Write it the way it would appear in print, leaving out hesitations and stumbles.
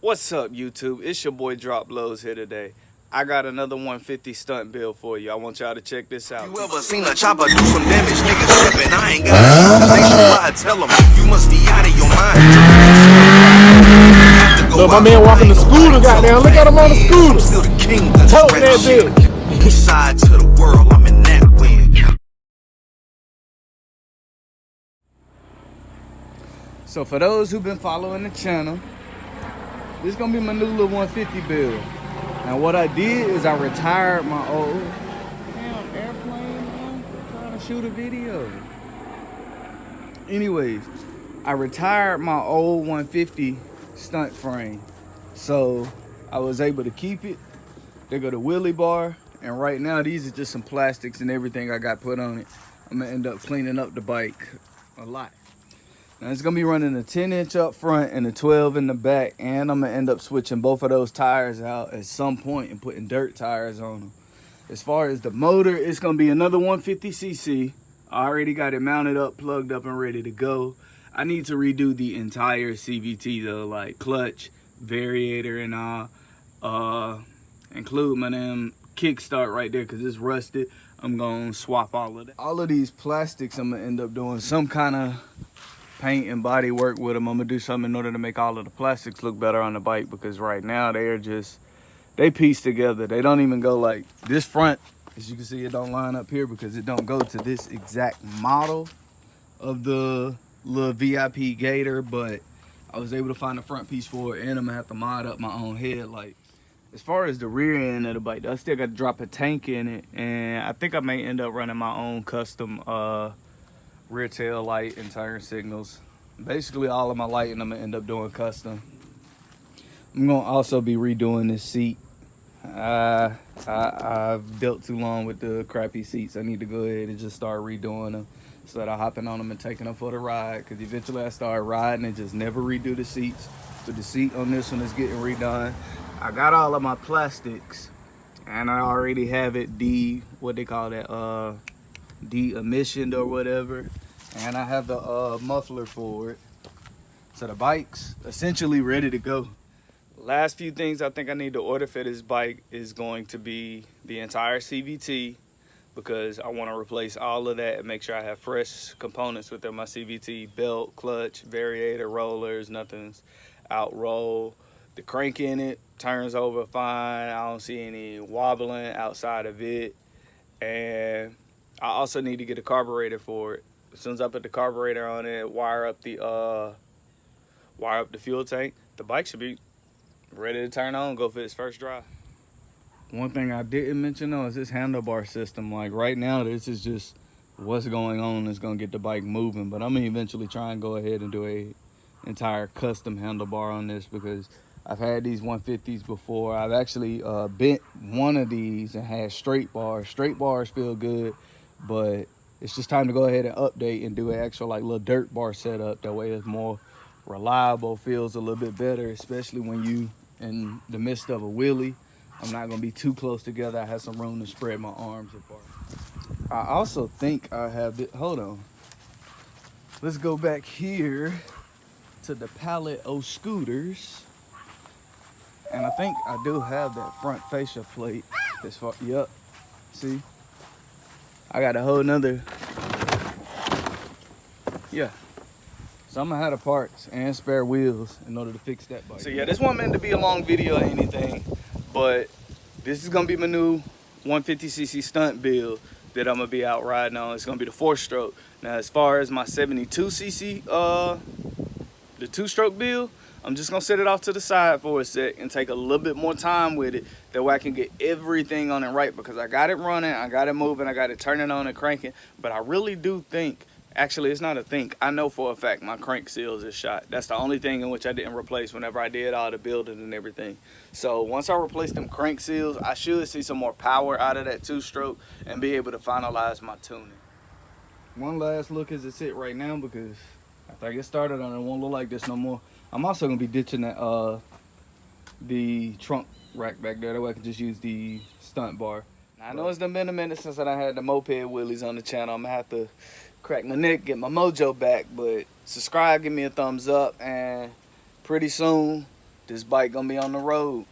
What's up, YouTube? It's your boy Drop Lows here today. I got another 150 stunt build for you. I want y'all to check this out. You ever seen a chopper do some damage? Niggas tripping, I ain't got they should lie, tell them you must be out of your mind. Look, my man walking the scooter, goddamn. Look at him on the scooter. I'm still the king. Tote that bitch. East side to the world, I'm in that wind. So for those who've been following the channel, this is gonna be my new little 150 build. Now what I did is I retired my old airplane, man. Trying to shoot a video. Anyways, I retired my old 150 stunt frame, so I was able to keep it. They go to wheelie bar, and right now these are just some plastics and everything I got put on it. I'm gonna end up cleaning up the bike a lot. Now it's gonna be running a 10-inch up front and a 12 in the back, and I'm gonna end up switching both of those tires out at some point and putting dirt tires on them. As far as the motor, it's gonna be another 150cc. I already got it mounted up, plugged up, and ready to go. I need to redo the entire CVT though, like clutch, variator, and include my damn kickstart right there because it's rusted. I'm gonna swap all of that. All of these plastics, I'm gonna end up doing some kind of paint and body work with them. I'm gonna do something in order to make all of the plastics look better on the bike, because right now they piece together. They don't even go like this front. As you can see, it don't line up here because it don't go to this exact model of the little VIP Gator, but I was able to find a front piece for it, and I'm gonna have to mod up my own headlight. As far as the rear end of the bike, I still got to drop a tank in it, and I think I may end up running my own custom rear tail light and turn signals. Basically all of my lighting I'm gonna end up doing custom. I'm gonna also be redoing this seat. I've built too long with the crappy seats. I need to go ahead and just start redoing them instead of hopping on them and taking them for the ride, because eventually I start riding and just never redo the seats. So the seat on this one is getting redone. I got all of my plastics, and I already have it what they call that, de-emissioned or whatever, and I have the muffler for it. So the bike's essentially ready to go. Last few things I think I need to order for this bike is going to be the entire CVT, because I want to replace all of that and make sure I have fresh components within my CVT: belt, clutch, variator, rollers, nothing's out roll. The crank in it turns over fine. I don't see any wobbling outside of it. And I also need to get a carburetor for it. As soon as I put the carburetor on it, wire up the fuel tank, the bike should be ready to turn on, go for its first drive. One thing I didn't mention though is this handlebar system. Like right now, this is just what's going on that's gonna get the bike moving. But I'm gonna eventually try and go ahead and do a entire custom handlebar on this, because I've had these 150s before. I've actually bent one of these and had straight bars. Straight bars feel good, but it's just time to go ahead and update and do an actual like little dirt bar setup. That way it's more reliable, feels a little bit better, especially when you in the midst of a wheelie. I'm not gonna be too close together. I have some room to spread my arms apart. I also think I have it. Hold on. Let's go back here to the palette of scooters. And I think I do have that front fascia plate. As far, yep. See? I got a whole nother. Yeah. So I'm gonna have the parts and spare wheels in order to fix that bike. So yeah, this wasn't meant to be a long video or anything, but this is gonna be my new 150cc stunt build that I'm gonna be out riding on. It's gonna be the 4-stroke. Now, as far as my 72cc, the 2-stroke build, I'm just gonna set it off to the side for a sec and take a little bit more time with it. That way I can get everything on it right, because I got it running, I got it moving, I got it turning on and cranking. But I really do think, actually it's not a think, I know for a fact my crank seals is shot. That's the only thing in which I didn't replace whenever I did all the building and everything. So once I replace them crank seals, I should see some more power out of that 2-stroke and be able to finalize my tuning. One last look as it sit right now, because after I get started on it, it won't look like this no more. I'm also gonna be ditching that the trunk rack back there. That way I can just use the stunt bar. Now, I know it's been a minute since I had the moped wheelies on the channel. I'm gonna have to crack my neck, get my mojo back. But subscribe, give me a thumbs up, and pretty soon This bike gonna be on the road.